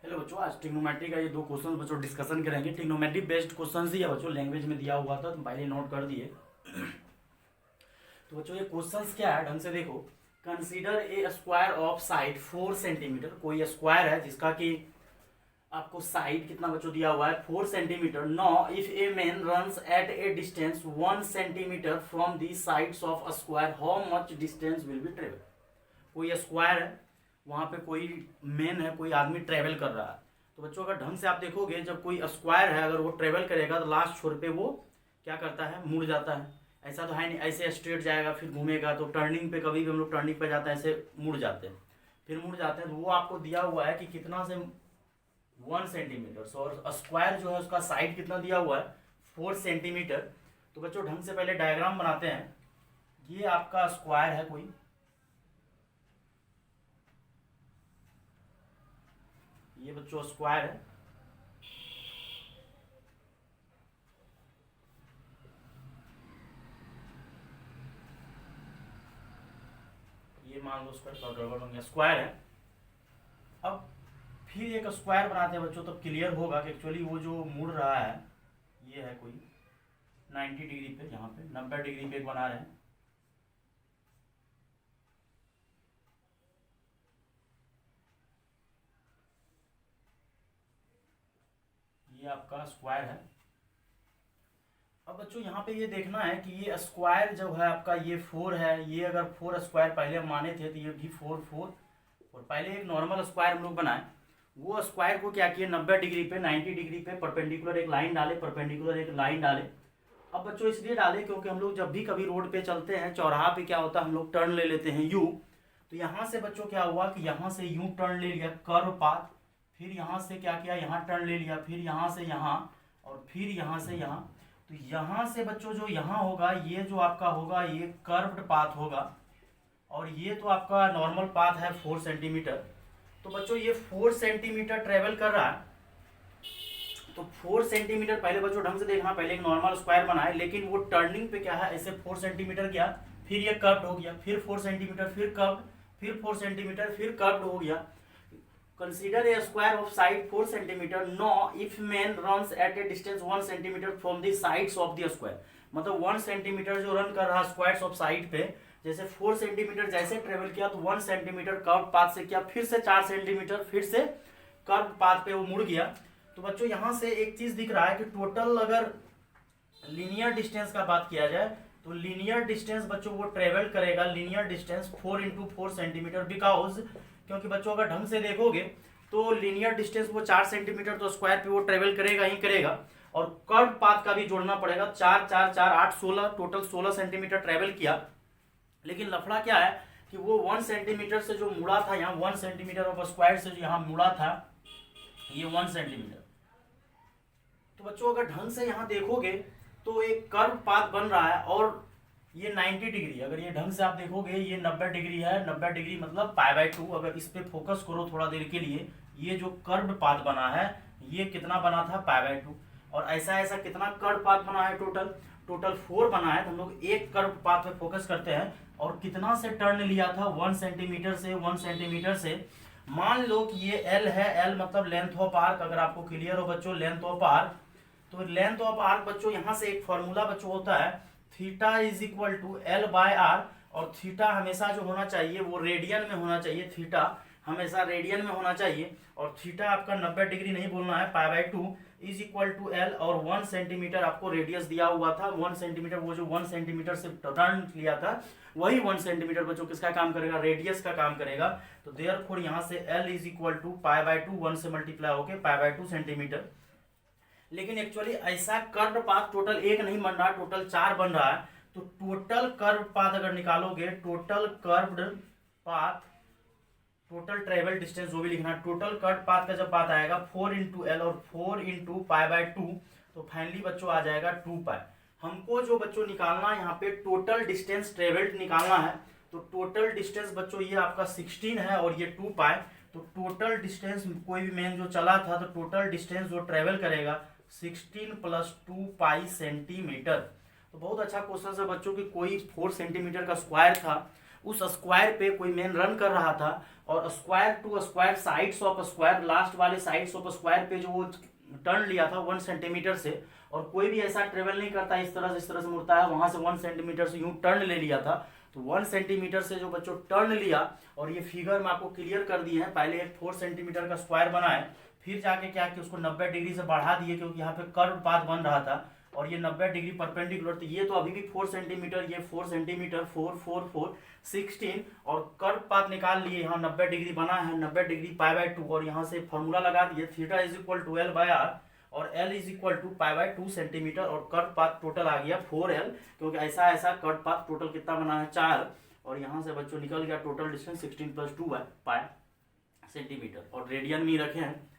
Hello बच्चों, आज trigonometry का ये दो क्वेश्चन बच्चों डिस्कशन करेंगे। ट्रिग्नोमेट्री बेस्ड क्वेश्चन ही है बच्चों, लैंग्वेज में दिया हुआ था तो पहले नोट कर दिए। तो बच्चों ये क्वेश्चंस क्या है, ढंग से देखो। Consider a square of side 4 centimetre. कोई स्क्वायर है जिसका कि आपको साइड कितना बच्चों दिया हुआ है 4 centimetre. Know if a man runs at A distance 1 centimetre from the sides of a square, how much distance will be travel. कोई स्क्वायर है, वहां पे कोई मैन है, कोई आदमी ट्रेवल कर रहा है। तो बच्चों अगर ढंग से आप देखोगे, जब कोई स्क्वायर है अगर वो ट्रेवल करेगा तो लास्ट छोर पे वो क्या करता है, मुड़ जाता है। ऐसा तो है नहीं ऐसे स्ट्रेट जाएगा फिर घूमेगा, तो टर्निंग पे कभी भी हम लोग टर्निंग पे जाते हैं ऐसे मुड़ जाते हैं, फिर मुड़ जाते हैं। तो वो आपको दिया हुआ है कि कितना से 1 सेंटीमीटर, और स्क्वायर जो है उसका साइड कितना दिया हुआ है 4 सेंटीमीटर। तो बच्चों ढंग से पहले डायग्राम बनाते हैं। ये आपका स्क्वायर है कोई, ये बच्चों स्क्वायर है। ये मान लो स्क्वायर, थोड़ा गड़बड़ हो गया, स्क्वायर है। अब फिर एक स्क्वायर बनाते हैं बच्चों, तब क्लियर होगा कि एक्चुअली वो जो मुड़ रहा है ये है कोई 90 डिग्री पे, यहाँ पे 90 डिग्री पे एक बना रहे हैं। ये आपका स्क्वायर है। अब बच्चों यहाँ पे ये देखना है कि ये स्क्वायर जो है आपका ये 4 है, ये अगर 4 स्क्वायर पहले हम माने थे तो ये भी 4 4, और पहले एक नॉर्मल स्क्वायर हम लोग बनाए। वो स्क्वायर को क्या किए 90 डिग्री पे 90 डिग्री पे परपेंडिकुलर एक लाइन डाले, परपेंडिकुलर एक लाइन डाले। अब बच्चों इसलिए डाले क्योंकि हम लोग जब भी कभी रोड पे चलते हैं, चौराहा पे क्या होता है हम लोग टर्न ले लेते हैं यू। तो यहाँ से बच्चों क्या हुआ कि यहाँ से यू टर्न ले लिया कर्व पाथ, फिर यहाँ से क्या किया यहाँ टर्न ले लिया, फिर यहाँ से यहाँ, और फिर यहाँ से यहाँ। तो यहाँ से बच्चों जो यहाँ होगा ये जो आपका होगा ये कर्व्ड पाथ होगा, और ये तो आपका नॉर्मल पाथ है 4 सेंटीमीटर। तो बच्चों ये 4 सेंटीमीटर ट्रेवल कर रहा है। तो 4 सेंटीमीटर पहले बच्चों ढंग से देखना, पहले एक नॉर्मल स्क्वायर बनाए, लेकिन वो टर्निंग पे क्या है ऐसे 4 सेंटीमीटर गया, फिर ये कर्व्ड हो गया, फिर 4 सेंटीमीटर, फिर कर्व्ड, फिर 4 सेंटीमीटर, फिर कर्व्ड हो गया। Consider a square of side 4 centimetre. Know if man runs at A distance 1 centimetre from the sides of the square. मतलब 1 सेंटीमीटर जो रन कर रहा है स्क्वायर्स ऑफ साइड पे, जैसे 4 सेंटीमीटर जैसे ट्रेवल किया तो 1 सेंटीमीटर कर्व पाथ से किया, फिर से 4 सेंटीमीटर, फिर से कर्व पाथ पे वो मुड़ गया। तो बच्चों यहां से एक चीज दिख रहा है कि टोटल अगर लीनियर डिस्टेंस का बात किया जाए तो लीनियर डिस्टेंस बच्चों वो ट्रेवल करेगा, linear distance 4 into 4 centimetre, because क्योंकि बच्चों अगर ढंग से देखोगे तो लीनियर डिस्टेंस वो 4 सेंटीमीटर तो स्क्वायर पे वो ट्रेवल करेगा ही करेगा, और कर्व पाथ का भी जोड़ना पड़ेगा। 4 4 4 8 16, टोटल 16 सेंटीमीटर ट्रेवल किया। लेकिन लफड़ा क्या है कि वो 1 सेंटीमीटर से जो मुड़ा था यहाँ, 1 सेंटीमीटर ऑफ स्क्वायर से जो यहाँ मुड़ा था ये 1 सेंटीमीटर। तो बच्चों अगर ढंग से यहाँ देखोगे तो एक कर्व पाथ बन रहा है, और ये 90 डिग्री, अगर ये ढंग से आप देखोगे ये 90 डिग्री है। 90 डिग्री मतलब π/2। अगर इस पे फोकस करो थोड़ा देर के लिए, ये जो कर्व पाथ बना है ये कितना बना था π/2, और ऐसा ऐसा कितना कर्व पाथ बना है टोटल 4 बना है। तो हम लोग एक कर्व पाथ पे फोकस करते हैं, और कितना से टर्न लिया था 1 सेंटीमीटर से, 1 सेंटीमीटर से। मान लो कि ये एल है, एल मतलब लेंथ ऑफ आर्क। अगर आपको क्लियर हो बच्चों लेंथ ऑफ आर्क, तो लेंथ ऑफ आर्क बच्चों यहाँ से एक फॉर्मूला बच्चों होता है theta is equal to L by R, और थीटा हमेशा जो होना चाहिए वो रेडियन में होना चाहिए, थीटा हमेशा रेडियन में होना चाहिए। और थीटा आपका 90 डिग्री नहीं बोलना है, π/2 इज इक्वल टू एल, और 1 सेंटीमीटर आपको रेडियस दिया हुआ था। 1 सेंटीमीटर वो जो 1 सेंटीमीटर से टर्न लिया था वही 1 सेंटीमीटर बच्चों किसका काम करेगा, रेडियस का काम करेगा। तो देयरफॉर यहाँ से एल इज इक्वल टू π/2, 1 से मल्टीप्लाई होके π/2 सेंटीमीटर। लेकिन एक्चुअली ऐसा कर्व पाथ टोटल एक नहीं बन रहा, टोटल 4 बन रहा है। तो टोटल कर्व पाथ अगर निकालोगे, total curved path, total travel distance जो भी लिखना, टोटल कर्व पाथ का जब बात आएगा 4 इंटू एल और 4 इंटू π/2, तो फाइनली बच्चों आ जाएगा 2π। हमको जो बच्चों निकालना यहाँ पे टोटल डिस्टेंस ट्रेवल्ड निकालना है। तो टोटल डिस्टेंस बच्चों ये आपका 16 है और ये 2π। तो टोटल डिस्टेंस कोई भी मैन जो चला था तो टोटल डिस्टेंस जो ट्रेवल करेगा 16 प्लस 2π सेंटीमीटर। तो बहुत अच्छा क्वेश्चन है बच्चों कि कोई 4 सेंटीमीटर का स्क्वायर था, उस स्क्वायर पे कोई मैन रन कर रहा था और square to square sides of square, last वाले साइड्स ऑफ स्क्वायर पे जो वो टर्न लिया था 1 सेंटीमीटर से, और कोई भी ऐसा ट्रेवल नहीं करता इस तरह से मुड़ता है, वहां से 1 सेंटीमीटर से यूं टर्न ले लिया था। तो 1 सेंटीमीटर से जो बच्चों टर्न लिया, और ये फिगर में आपको क्लियर कर दिए हैं, पहले एक 4 सेंटीमीटर का स्क्वायर बनाए, फिर जाके क्या कि उसको 90 डिग्री से बढ़ा दिए क्योंकि यहाँ पे कर्व पाथ बन रहा था और ये 90 डिग्री परपेंडिकुलर, तो ये तो अभी भी 4 सेंटीमीटर, ये 4 सेंटीमीटर, 4 4 4 16, और कर्व पाथ निकाल लिए, यहाँ 90 डिग्री बना है, 90 डिग्री π/2, और यहाँ से फॉर्मूला लगा दिए theta is equal to L/r और L is equal to π/2 centimetre, और कर्व पाथ टोटल आ गया 4L, क्योंकि ऐसा ऐसा कर्व पाथ टोटल कितना बना है 4, और यहाँ से बच्चों निकल गया टोटल डिस्टेंस 16 + 2 है पाई सेंटीमीटर, और रेडियन में रखे हैं।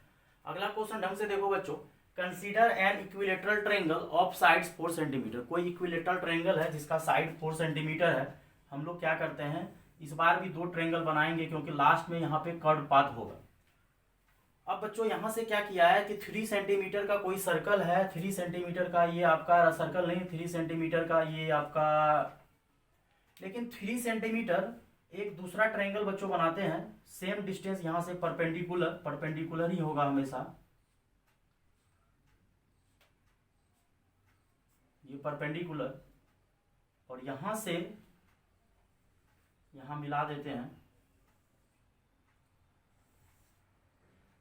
अगला क्वेश्चन ढंग से देखो बच्चों, consider an equilateral triangle of sides 4 centimetre. कोई इक्विलेटरल ट्रायंगल है जिसका साइड 4 सेंटीमीटर है। हम लोग क्या करते हैं, इस बार भी 2 ट्रायंगल बनाएंगे क्योंकि लास्ट में यहाँ पे कर्व पाथ होगा। अब बच्चों यहाँ से क्या किया है कि 3 सेंटीमीटर का कोई सर्कल है, 3 सेंटीमीटर का ये आपका सर्कल नहीं, 3 सेंटीमीटर का ये आपका, लेकिन 3 सेंटीमीटर एक दूसरा ट्रायंगल बच्चों बनाते हैं, सेम डिस्टेंस यहाँ से परपेंडिकुलर ही होगा हमेशा, ये परपेंडिकुलर, और यहां से यहां मिला देते हैं,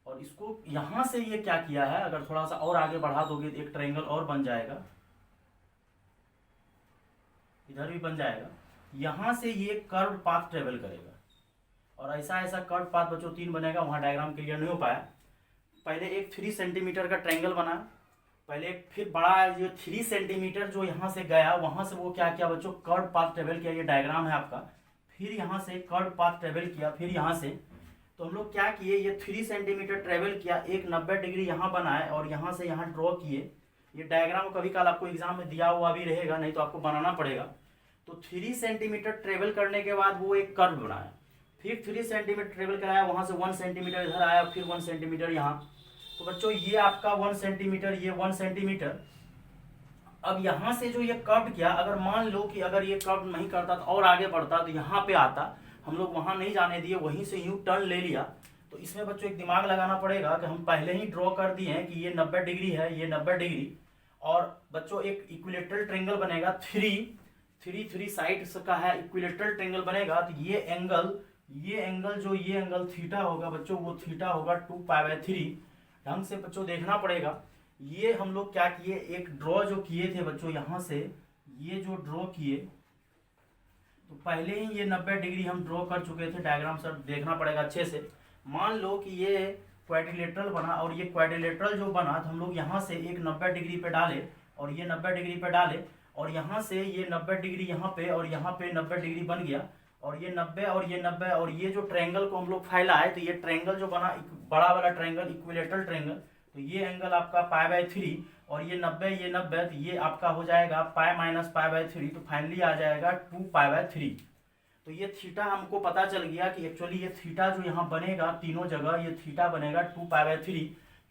और इसको यहां से ये क्या किया है, अगर थोड़ा सा और आगे बढ़ा दोगे तो एक ट्रायंगल और बन जाएगा, इधर भी बन जाएगा। यहां से ये कर्व पाथ ट्रेवल करेगा, और ऐसा ऐसा कर्व पाथ बच्चों 3 बनेगा, वहां डायग्राम क्लियर नहीं हो पाया। पहले एक 3 सेंटीमीटर का ट्रायंगल बना, पहले एक, फिर बड़ा जो 3 सेंटीमीटर जो यहाँ से गया, वहां से वो क्या किया बच्चों, कर्व पाथ ट्रेवल किया, ये डायग्राम है आपका, फिर यहाँ से कर्व पाथ ट्रेवल किया, फिर यहाँ से, तो हम लोग क्या किए, ये 3 सेंटीमीटर ट्रेवल किया, एक 90 डिग्री यहाँ बनाए और यहाँ से यहाँ ड्रॉ किए। ये डायग्राम कभी कल आपको एग्जाम में दिया हुआ भी रहेगा, नहीं तो आपको बनाना पड़ेगा। तो 3 सेंटीमीटर ट्रेवल करने के बाद वो एक कर्व बनाया, फिर 3 सेंटीमीटर ट्रेवल कराया, वहां से 1 सेंटीमीटर इधर आया, फिर 1 सेंटीमीटर यहाँ। तो बच्चों ये आपका 1 सेंटीमीटर, ये 1 सेंटीमीटर। अब यहाँ से जो ये कर्व किया, अगर मान लो कि अगर ये कर्व नहीं करता तो और आगे बढ़ता तो यहाँ पे आता, हम लोग वहां नहीं जाने दिए, वहीं से यूं टर्न ले लिया। तो इसमें बच्चों एक दिमाग लगाना पड़ेगा कि हम पहले ही ड्रॉ कर दिए हैं कि ये 90 डिग्री है, ये 90 डिग्री, और बच्चों एक इक्विलेटरल ट्रायंगल बनेगा, 3 साइड्स का है इक्विलेटरल ट्रायंगल बनेगा। तो ये एंगल जो ये एंगल थीटा होगा बच्चों, वो थीटा होगा 2π/3। ढंग से बच्चों देखना पड़ेगा। ये हम लोग क्या किए, एक ड्रॉ जो किए थे बच्चों, यहाँ से ये जो ड्रॉ किए, तो पहले ही ये 90 डिग्री हम ड्रॉ कर चुके थे, डायग्राम सब देखना पड़ेगा अच्छे से। मान लो कि ये क्वाड्रिलेटरल बना, और ये क्वाड्रिलेटरल जो बना तो हम लोग यहाँ से एक 90 डिग्री पे डाले, और ये 90 डिग्री पे डाले, और यहाँ से ये 90 डिग्री यहाँ पे, और यहाँ पे 90 डिग्री बन गया, और ये 90 और ये 90, और ये जो ट्रायंगल को हम लोग फैलाए, तो ये ट्रायंगल जो बना बड़ा वाला ट्रायंगल, इक्विलेटरल ट्रायंगल, तो ये एंगल आपका π/3, और ये 90 ये 90, तो ये आपका हो जाएगा π - π/3, तो फाइनली आ जाएगा 2π/3। तो ये थीटा हमको पता चल गया कि एक्चुअली ये थीटा जो यहाँ बनेगा तीनों जगह, ये थीटा बनेगा 2π/3।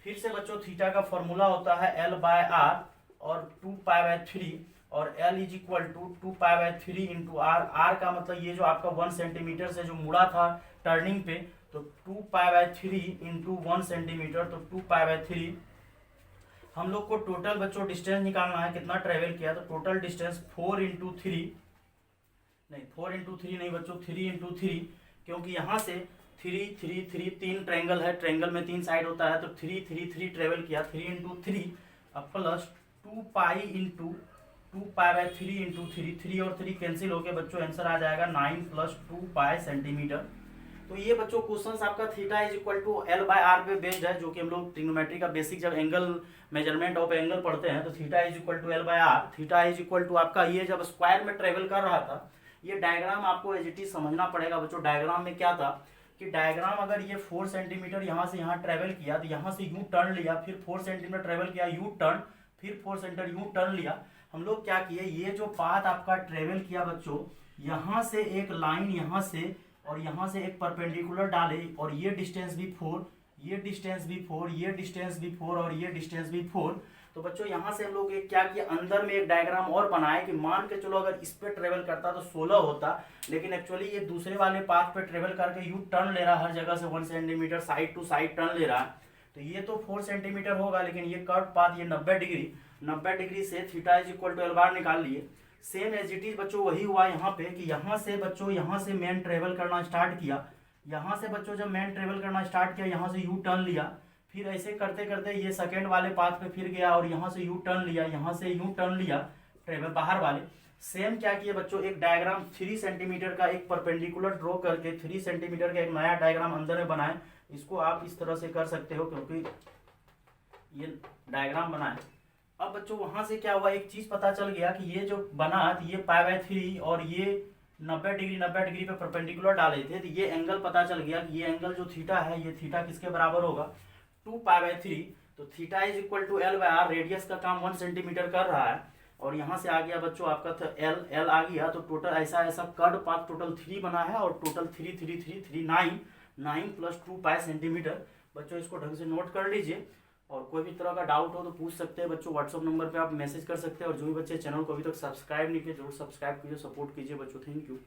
फिर से बच्चों थीटा का फॉर्मूला होता है L/r और 2π/3, और L is equal to 2π/3 into r. R का मतलब ये जो आपका 1 सेंटीमीटर से जो मुड़ा था टर्निंग पे, तो 2π/3 इंटू 1 सेंटीमीटर, तो 2π/3। हम लोग को टोटल बच्चों डिस्टेंस निकालना है, कितना ट्रेवल किया, तो टोटल डिस्टेंस 4 × 3 नहीं, 4 × 3 नहीं बच्चों, 3 × 3, क्योंकि यहाँ से 3 3 3 3 ट्रायंगल है, ट्रायंगल में 3 साइड होता है, तो 3 3 3 ट्रेवल किया, 3 × 3 प्लस 2π इंटू 2π/3 इंटू 3 और 3 कैंसिल होके बच्चों आंसर आ जाएगा 9 + 2π सेंटीमीटर। तो ये बच्चों क्वेश्चन आपका theta is equal to L/r पे बेस्ड है, जो कि हम लोग ट्रिग्नोमेट्री का बेसिक जब एंगल मेजरमेंट ऑफ एंगल पढ़ते हैं, तो theta is equal to L/r। Theta is equal to आपका ये जब स्क्वायर में ट्रेवल कर रहा था, ये डायग्राम आपको एज इट इज समझना पड़ेगा बच्चों। डायग्राम में क्या था कि डायग्राम अगर ये 4 सेंटीमीटर यहाँ से यहाँ ट्रेवल किया, तो यहाँ से यू टर्न लिया, फिर 4 सेंटीमीटर ट्रेवल किया यू टर्न, फिर 4 सेंटीमीटर यू टर्न लिया। हम लोग क्या किए, ये जो पाथ आपका ट्रेवल किया बच्चों, यहाँ से एक लाइन यहाँ से और यहाँ से एक परपेंडिकुलर डाले, और ये डिस्टेंस भी 4, ये डिस्टेंस भी 4, ये डिस्टेंस भी 4 और ये डिस्टेंस भी 4। तो बच्चों यहाँ से हम लोग एक क्या किया, अंदर में एक डायग्राम और बनाए कि मान के चलो अगर इस पे ट्रेवल करता तो 16 होता, लेकिन एक्चुअली ये दूसरे वाले पाथ पे ट्रेवल करके यू टर्न ले रहा है हर जगह से 1 centimetre side to side turn ले रहा है, तो ये तो 4 सेंटीमीटर होगा, लेकिन ये कर्व पाथ ये 90 डिग्री से theta is equal to L बार निकाल लिए। सेम एज इट इज बच्चों वही हुआ यहाँ पे कि यहाँ से बच्चों यहाँ से मैन ट्रेवल करना स्टार्ट किया, यहाँ से बच्चों जब मैन ट्रेवल करना स्टार्ट किया यहाँ से यू टर्न लिया, फिर ऐसे करते करते ये सेकेंड वाले पाथ पे फिर गया और यहाँ से यू टर्न लिया, यहाँ से यू टर्न लिया ट्रेवल बाहर वाले। सेम क्या किया बच्चों, एक डायग्राम 3 सेंटीमीटर का एक परपेंडिकुलर ड्रॉ करके 3 सेंटीमीटर का एक नया डायग्राम अंदर में बनाए। इसको आप इस तरह से कर सकते हो क्योंकि ये डायग्राम बनाए। अब बच्चों वहां से क्या हुआ, एक चीज पता चल गया कि ये जो बना ये π/3 और ये 90 डिग्री पे परपेंडिकुलर डाले थे, तो ये एंगल पता चल गया कि ये एंगल जो थीटा है ये थीटा किसके बराबर होगा, 2π/3। तो theta is equal to L/r, radius का काम 1 सेंटीमीटर कर रहा है, और यहाँ से आ गया बच्चों आपका एल आ गया। तो टोटल ऐसा ऐसा कर्व पाथ टोटल 3 बना है, और टोटल 3 3 3 3 9 प्लस 2π सेंटीमीटर। बच्चों इसको ढंग से नोट कर लीजिए, और कोई भी तरह का डाउट हो तो पूछ सकते हैं बच्चों, व्हाट्सअप नंबर पे आप मैसेज कर सकते हैं। और जो भी बच्चे चैनल को अभी तक सब्सक्राइब नहीं किए जरूर सब्सक्राइब कीजिए, सपोर्ट कीजिए बच्चों। Thank you.